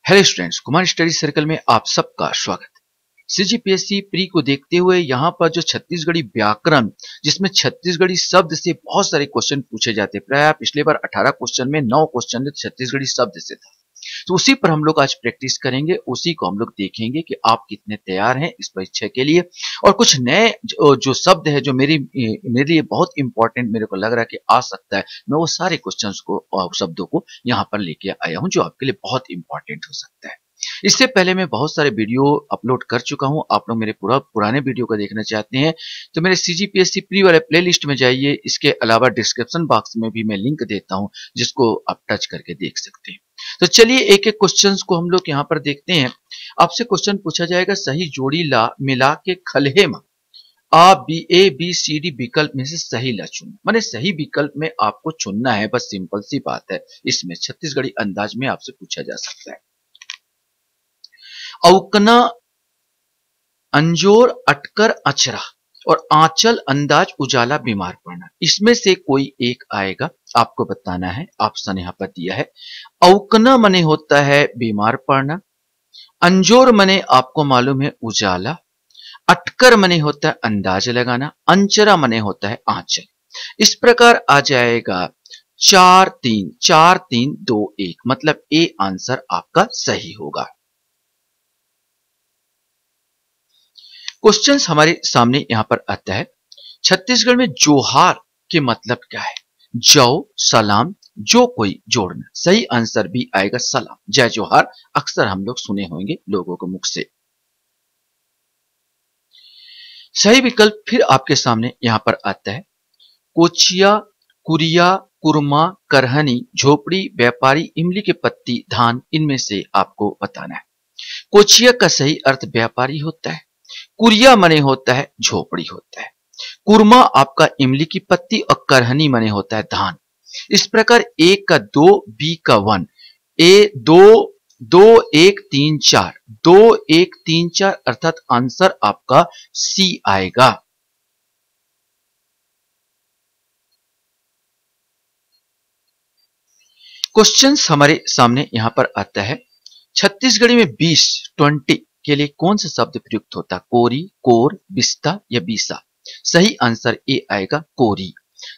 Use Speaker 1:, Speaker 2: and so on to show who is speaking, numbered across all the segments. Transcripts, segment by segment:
Speaker 1: Hello students, Kumar study circle में आप सबका स्वागत है। सीजीपीएससी प्री को देखते हुए यहाँ पर जो छत्तीसगढ़ी व्याकरण, जिसमें छत्तीसगढ़ी शब्द से बहुत सारे क्वेश्चन पूछे जाते हैं। प्राय पिछले बार 18 क्वेश्चन में 9 क्वेश्चन छत्तीसगढ़ी शब्द से था, तो उसी पर हम लोग आज प्रैक्टिस करेंगे। उसी को हम लोग देखेंगे कि आप कितने तैयार हैं इस परीक्षा के लिए। और कुछ नए जो शब्द है जो मेरे लिए बहुत इंपॉर्टेंट मेरे को लग रहा है कि आ सकता है, मैं वो सारे क्वेश्चंस को और शब्दों को यहाँ पर लेके आया हूँ जो आपके लिए बहुत इंपॉर्टेंट हो सकता है। इससे पहले मैं बहुत सारे वीडियो अपलोड कर चुका हूं। आप लोग मेरे पुराने वीडियो को देखना चाहते हैं तो मेरे सीजीपीएससी प्री वाले प्लेलिस्ट में जाइए। इसके अलावा डिस्क्रिप्शन बॉक्स में भी मैं लिंक देता हूं जिसको आप टच करके देख सकते हैं। तो चलिए एक एक क्वेश्चंस को हम लोग यहाँ पर देखते हैं। आपसे क्वेश्चन पूछा जाएगा, सही जोड़ी ला मिला के खलहे में ए बी सी डी विकल्प में से सही ला चुन। माने सही विकल्प में आपको चुनना है, बस सिंपल सी बात है। इसमें छत्तीसगढ़ी अंदाज में आपसे पूछा जा सकता है। औकना, अंजोर, अटकर, अचरा और आंचल, अंदाज, उजाला, बीमार पड़ना, इसमें से कोई एक आएगा। आपको बताना है। ऑप्शन यहां पर दिया है। औकना मने होता है बीमार पड़ना, अंजोर मने आपको मालूम है उजाला, अटकर मने होता है अंदाज लगाना, अंचरा मने होता है आंचल। इस प्रकार आ जाएगा 4-3-4-3-2-1, मतलब ए आंसर आपका सही होगा। क्वेश्चन हमारे सामने यहां पर आता है, छत्तीसगढ़ में जोहार के मतलब क्या है? जौ, सलाम, जो कोई जोड़ना। सही आंसर भी आएगा सलाम। जय जोहार अक्सर हम लोग सुने होंगे लोगों के मुख से। सही विकल्प फिर आपके सामने यहां पर आता है, कोचिया, कुरिया, कुरमा, करहनी, झोपड़ी, व्यापारी, इमली के पत्ती, धान, इनमें से आपको बताना है। कोचिया का सही अर्थ व्यापारी होता है, कुरिया मने होता है झोपड़ी होता है, कुरमा आपका इमली की पत्ती और करहनी मने होता है धान। इस प्रकार ए का 2, बी का 1, ए 2 2 1 3 4 2 1 3 4 अर्थात आंसर आपका सी आएगा। क्वेश्चंस हमारे सामने यहां पर आता है, छत्तीसगढ़ी में 20 के लिए कौन सा शब्द प्रयुक्त होता है? कोरी, कोर, बिस्ता या बीसा। सही आंसर ए आएगा कोरी।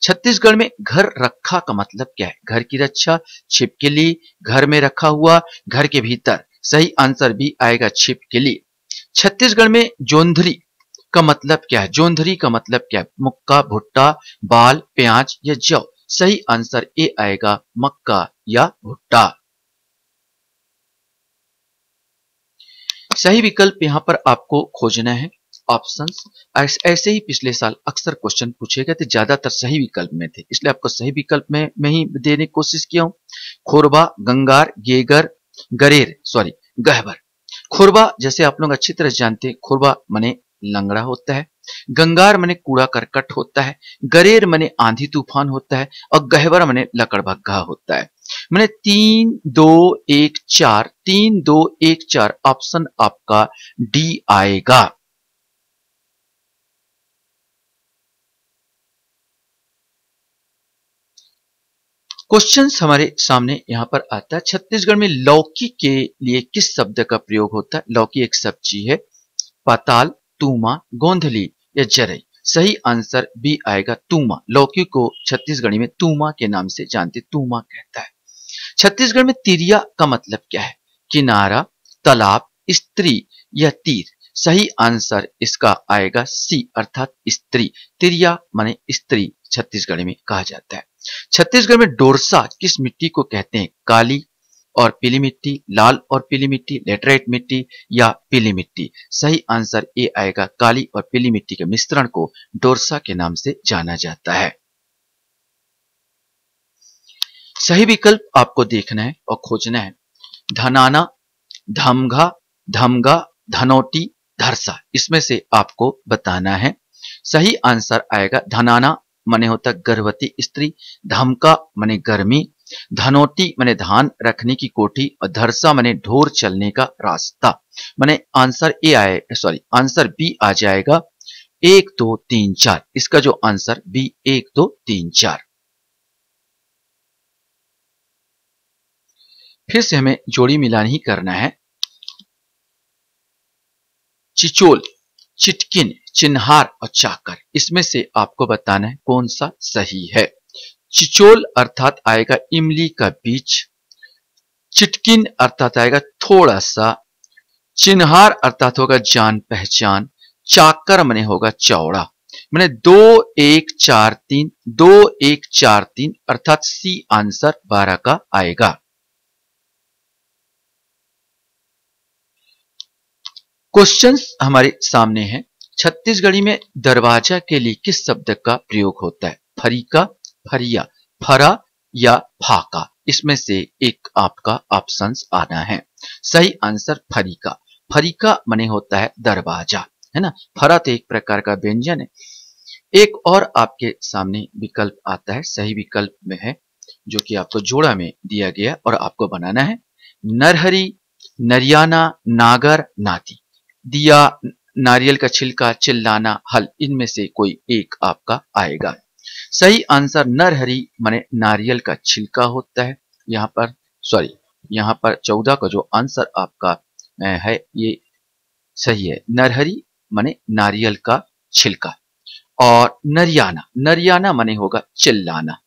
Speaker 1: छत्तीसगढ़ में घर रखा का मतलब क्या है? घर की रक्षा, छिपकली, घर में रखा हुआ, घर के भीतर। सही आंसर भी आएगा छिपकली। छत्तीसगढ़ में जोंधरी का मतलब क्या है? जोंधरी का मतलब क्या है? मुक्का, भुट्टा, बाल, प्याज या जौ। सही आंसर ए आएगा मक्का या भुट्टा। सही विकल्प यहां पर आपको खोजना है। ऑप्शंस ऐसे ही पिछले साल अक्सर क्वेश्चन पूछे गए थे, ज्यादातर सही विकल्प में थे, इसलिए आपको सही विकल्प में ही देने की कोशिश किया हूं। खोरबा, गंगार, गेगर, गहबर। खोरबा जैसे आप लोग अच्छी तरह जानते हैं, खोरबा मने लंगड़ा होता है, गंगार मने कूड़ा करकट होता है, गरेर मने आंधी तूफान होता है और गहबर मने लकड़बग्घा होता है। मैंने 3-2-1-4 ऑप्शन आपका डी आएगा। क्वेश्चन हमारे सामने यहां पर आता है, छत्तीसगढ़ में लौकी के लिए किस शब्द का प्रयोग होता है? लौकी एक सब्जी है। पाताल, तूमा, गोंधली या जरई। सही आंसर बी आएगा तूमा। लौकी को छत्तीसगढ़ी में तूमा के नाम से जानते, तूमा कहता है। छत्तीसगढ़ में तिरिया का मतलब क्या है? किनारा, तालाब, स्त्री या तीर। सही आंसर इसका आएगा सी अर्थात स्त्री। तिरिया माने स्त्री छत्तीसगढ़ में कहा जाता है। छत्तीसगढ़ में डोरसा किस मिट्टी को कहते हैं? काली और पीली मिट्टी, लाल और पीली मिट्टी, लेटराइट मिट्टी या पीली मिट्टी। सही आंसर ए आएगा काली और पीली मिट्टी के मिश्रण को डोरसा के नाम से जाना जाता है। सही विकल्प आपको देखना है और खोजना है। धनाना, धमघा, धमगा, धनौटी, धरसा, इसमें से आपको बताना है। सही आंसर आएगा धनाना माने होता गर्भवती स्त्री, धमका माने गर्मी, धनौटी माने धान रखने की कोठी और धरसा माने ढोर चलने का रास्ता। माने आंसर आंसर बी आ जाएगा 1 2 3 4। इसका जो आंसर बी 1 2 3 4। फिर से हमें जोड़ी मिलान ही करना है। चिचोल, चिटकिन, चिन्हार और चाकर, इसमें से आपको बताना है कौन सा सही है। चिचोल अर्थात आएगा इमली का बीज, चिटकिन अर्थात आएगा थोड़ा सा, चिन्हार अर्थात होगा जान पहचान, चाकर मने होगा चौड़ा। मैंने 2 1 4 3, 2 1 4 3 अर्थात सी आंसर 12 का आएगा। क्वेश्चंस हमारे सामने हैं। छत्तीसगढ़ी में दरवाजा के लिए किस शब्द का प्रयोग होता है? फरीका, फरिया, फरा या फाका, इसमें से एक आपका ऑप्शंस आना है। सही आंसर फरीका। फरीका मने होता है दरवाजा, है ना। फरा तो एक प्रकार का व्यंजन है। एक और आपके सामने विकल्प आता है, सही विकल्प में है जो कि आपको जोड़ा में दिया गया और आपको बनाना है। नरहरी, नरियाना, नागर, नाती, दिया, नारियल का छिलका, चिल्लाना, हल, इनमें से कोई एक आपका आएगा। सही आंसर नरहरी माने नारियल का छिलका होता है। यहाँ पर यहाँ पर 14 का जो आंसर आपका है ये सही है। नरहरी माने नारियल का छिलका। और नरियाना, नरियाना माने होगा चिल्लाना।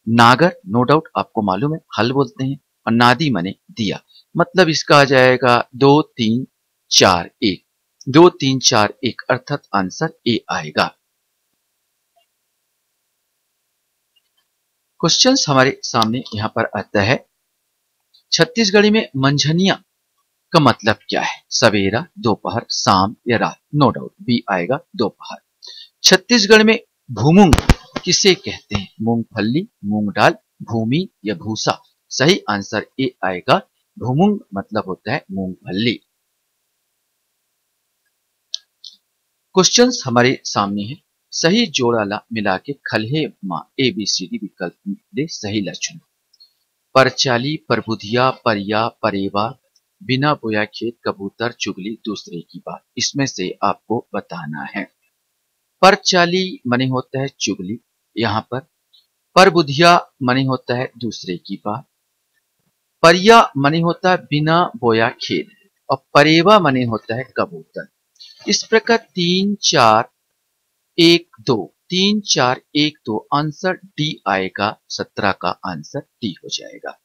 Speaker 1: नागर नो डाउट आपको मालूम है हल बोलते हैं। और नादी माने दिया। मतलब इसका आ जाएगा 2 3 4 1, 2 3 4 1 अर्थात आंसर ए आएगा। क्वेश्चंस हमारे सामने यहां पर आता है। छत्तीसगढ़ी में मंझनिया का मतलब क्या है? सवेरा, दोपहर, शाम या रात? नो डाउट बी आएगा दोपहर। छत्तीसगढ़ में भूमुंग किसे कहते हैं? मूंगफली, मूंग दाल, भूमि या भूसा? सही आंसर ए आएगा। भूमुंग मतलब होता है मूंगफली। क्वेश्चंस हमारे सामने है। सही जोड़ा मिला के खलहे मां ABCD विकल्प दे सही लक्षण। परचाली, परबुधिया, परिया, परेवा, बिना बोया खेत, कबूतर, चुगली, दूसरे की बात, इसमें से आपको बताना है। परचाली मने होता है चुगली, यहां पर परबुधिया मने होता है दूसरे की बात, परिया मने होता है बिना बोया खेत और परेवा मने होता है कबूतर। इस प्रकार 3 4 1 2, 3 4 1 2 आंसर डी आएगा। 17 का आंसर डी हो जाएगा।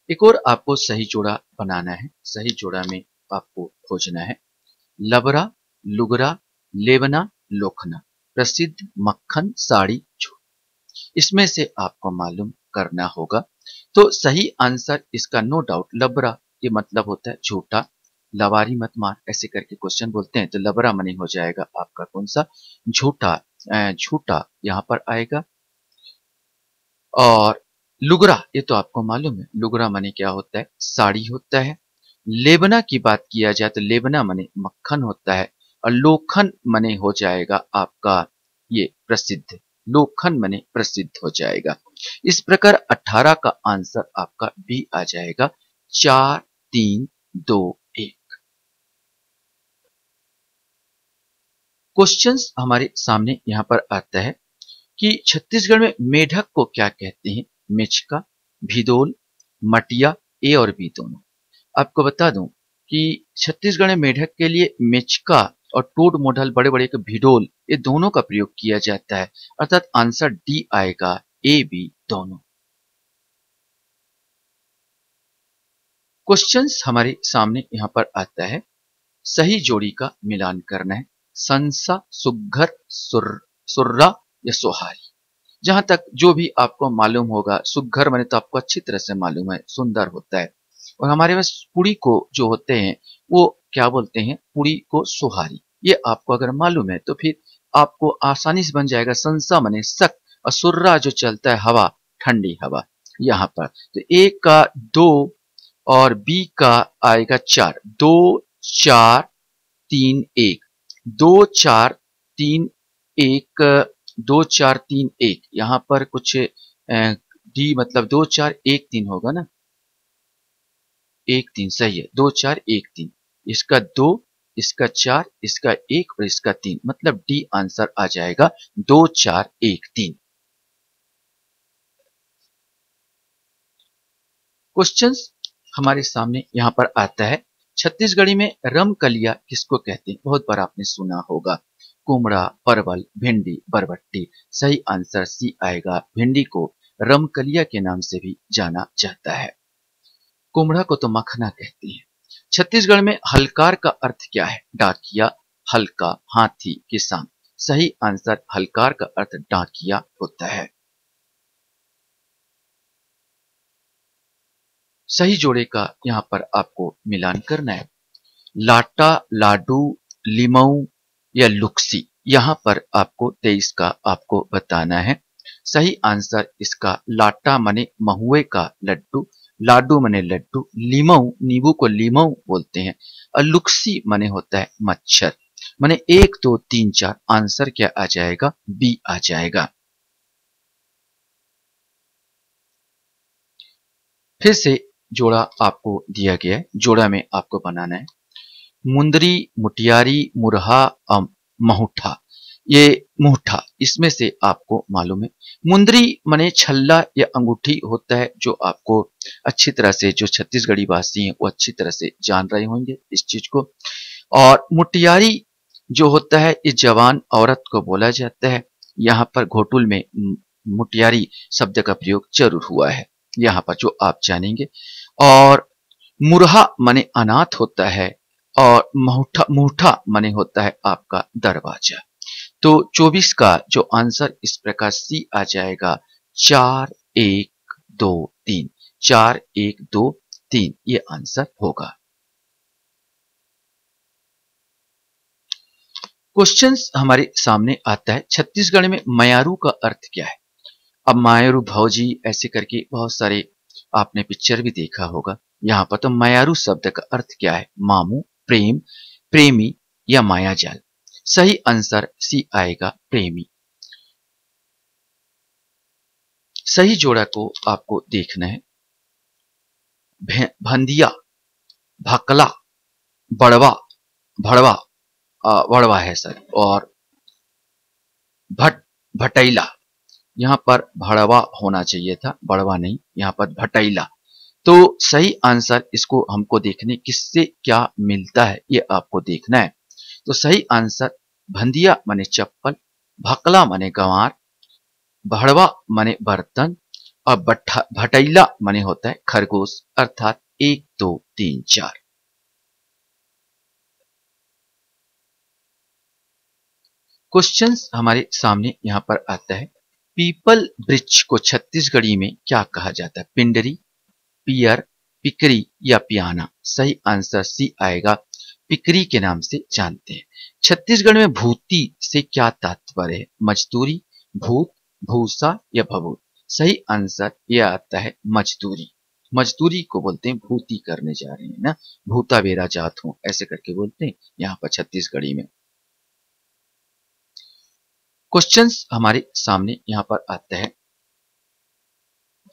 Speaker 1: एक और आपको सही जोड़ा बनाना है। सही जोड़ा में आपको खोजना है। लबरा, लुगरा, लेवना, लोखना, प्रसिद्ध, मक्खन, साड़ी, झूठ, इसमें से आपको मालूम करना होगा। तो सही आंसर इसका नो डाउट लबरा, ये मतलब होता है झूठा। लवारी मत मार ऐसे करके क्वेश्चन बोलते हैं, तो लबरा मनी हो जाएगा आपका कौन सा? झूठा। झूठा यहां पर आएगा। और लुगरा ये तो आपको मालूम है, लुगरा मने क्या होता है? साड़ी होता है। लेबना की बात किया जाए तो लेबना मने मक्खन होता है। और लोखन मने हो जाएगा आपका ये प्रसिद्ध। लोखन मने प्रसिद्ध हो जाएगा। इस प्रकार 18 का आंसर आपका बी आ जाएगा। 4 3 2 1। क्वेश्चंस हमारे सामने यहां पर आता है कि छत्तीसगढ़ में मेढक को क्या कहते हैं? मिचका, भिदोल, मटिया, ए और बी दोनों। आपको बता दूं कि छत्तीसगढ़ में मेढक के लिए मिचका और टोड मोढल बड़े बड़े के भिडोल ये दोनों का प्रयोग किया जाता है। अर्थात आंसर डी आएगा। ए बी दोनों। क्वेश्चंस हमारे सामने यहां पर आता है। सही जोड़ी का मिलान करना है। संसा, सुघ्घर, सुर्रा या सोहारी। जहां तक जो भी आपको मालूम होगा, सुघ्घर माने तो आपको अच्छी तरह से मालूम है, सुंदर होता है। और हमारे पास पुड़ी को जो होते हैं वो क्या बोलते हैं? पुड़ी को सोहारी। ये आपको अगर मालूम है तो फिर आपको आसानी से बन जाएगा। संसा माने सख्त और सुर्रा जो चलता है हवा, ठंडी हवा। यहाँ पर तो ए का 2 और बी का आएगा 4। 2 4 3 1, 2 4 3 1, 2 4 3 1। यहां पर कुछ डी मतलब 2 4 1 3 होगा ना। 1 3 सही है। 2 4 1 3, इसका 2, इसका 4, इसका 1 और इसका 3, मतलब डी आंसर आ जाएगा 2 4 1 3। क्वेश्चंस हमारे सामने यहाँ पर आता है, छत्तीसगढ़ी में रमकलिया किसको कहते हैं? बहुत बार आपने सुना होगा। कुमड़ा, परवल, भिंडी, बरबट्टी। सही आंसर सी आएगा। भिंडी को रमकलिया के नाम से भी जाना जाता है। कुमड़ा को तो मखना कहते हैं। छत्तीसगढ़ में हलकार का अर्थ क्या है? डाकिया, हल्का, हाथी, किसान। सही आंसर हलकार का अर्थ डाकिया होता है। सही जोड़े का यहाँ पर आपको मिलान करना है। लाटा, लाडू, लिमऊ या लुक्सी। यहाँ पर आपको 23 का आपको बताना है। सही आंसर इसका लाटा मने महुए का लड्डू, लाडू मने लड्डू, लीमऊ नींबू को लीमऊ बोलते हैं और लुक्सी मने होता है मच्छर। मने 1 2 3 4 आंसर क्या आ जाएगा? बी आ जाएगा। फिर से जोड़ा आपको दिया गया है, जोड़ा में आपको बनाना है। मुंदरी, मुटियारी, मुरहा, महुठा। ये मुहठा, इसमें से आपको मालूम है। मुंदरी मने छल्ला या अंगूठी होता है, जो आपको अच्छी तरह से, जो छत्तीसगढ़ी वासी हैं वो अच्छी तरह से जान रहे होंगे इस चीज को। और मुटियारी जो होता है, ये जवान औरत को बोला जाता है। यहाँ पर घोटुल में मुटियारी शब्द का प्रयोग जरूर हुआ है, यहाँ पर जो आप जानेंगे। और मुरहा मने अनाथ होता है और मुहठा मुहठा मने होता है आपका दरवाजा। तो 24 का जो आंसर इस प्रकार सी आ जाएगा, 4 1 2 3। 4 1 2 3 ये आंसर होगा। क्वेश्चंस हमारे सामने आता है, छत्तीसगढ़ में मयारू का अर्थ क्या है? अब मायारू भौजी ऐसे करके बहुत सारे आपने पिक्चर भी देखा होगा। यहाँ पर तो मयारू शब्द का अर्थ क्या है? मामू, प्रेम, प्रेमी या मायाजाल। सही आंसर सी आएगा, प्रेमी। सही जोड़ा को आपको देखना है। भंदिया, भकला, बड़वा, भड़वा, वड़वा है सर, और भटैला। यहाँ पर भड़वा होना चाहिए था, बड़वा नहीं, यहाँ पर भटैला। तो सही आंसर इसको हमको देखने किससे क्या मिलता है ये आपको देखना है। तो सही आंसर भंदिया माने चप्पल, भकला माने गंवार, भड़वा माने बर्तन और भटैला माने होता है खरगोश। अर्थात 1 2 3 4। क्वेश्चंस हमारे सामने यहाँ पर आता है, पीपल वृक्ष को छत्तीसगढ़ी में क्या कहा जाता है? पिंडरी, पियर, पिकरी या पियाना। सही आंसर सी आएगा, पिकरी के नाम से जानते हैं। छत्तीसगढ़ में भूति से क्या तात्पर्य है? मजदूरी, भूत, भूसा या भभूत। सही आंसर यह आता है मजदूरी। मजदूरी को बोलते हैं भूति करने जा रहे हैं ना, भूता बेरा जात हूं ऐसे करके बोलते हैं यहाँ पर छत्तीसगढ़ी में। क्वेश्चंस हमारे सामने यहाँ पर आता है,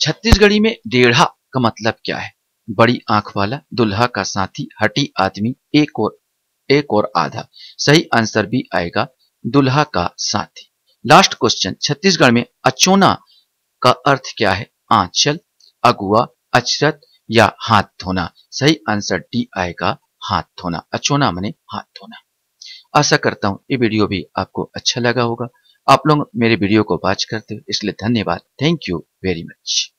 Speaker 1: छत्तीसगढ़ी में डेढ़ा का मतलब क्या है? बड़ी आंख वाला, दुल्हा का साथी, हठी आदमी, एक और आधा। सही आंसर भी आएगा, दुल्हा का साथी। लास्ट क्वेश्चन, छत्तीसगढ़ में अचोना का अर्थ क्या है? आंचल, अगुआ, अचरत या हाथ धोना। सही आंसर डी आएगा, हाथ धोना। अचोना माने हाथ धोना। आशा करता हूं ये वीडियो भी आपको अच्छा लगा होगा। आप लोग मेरे वीडियो को वॉच करते हो इसलिए धन्यवाद। Thank you very much.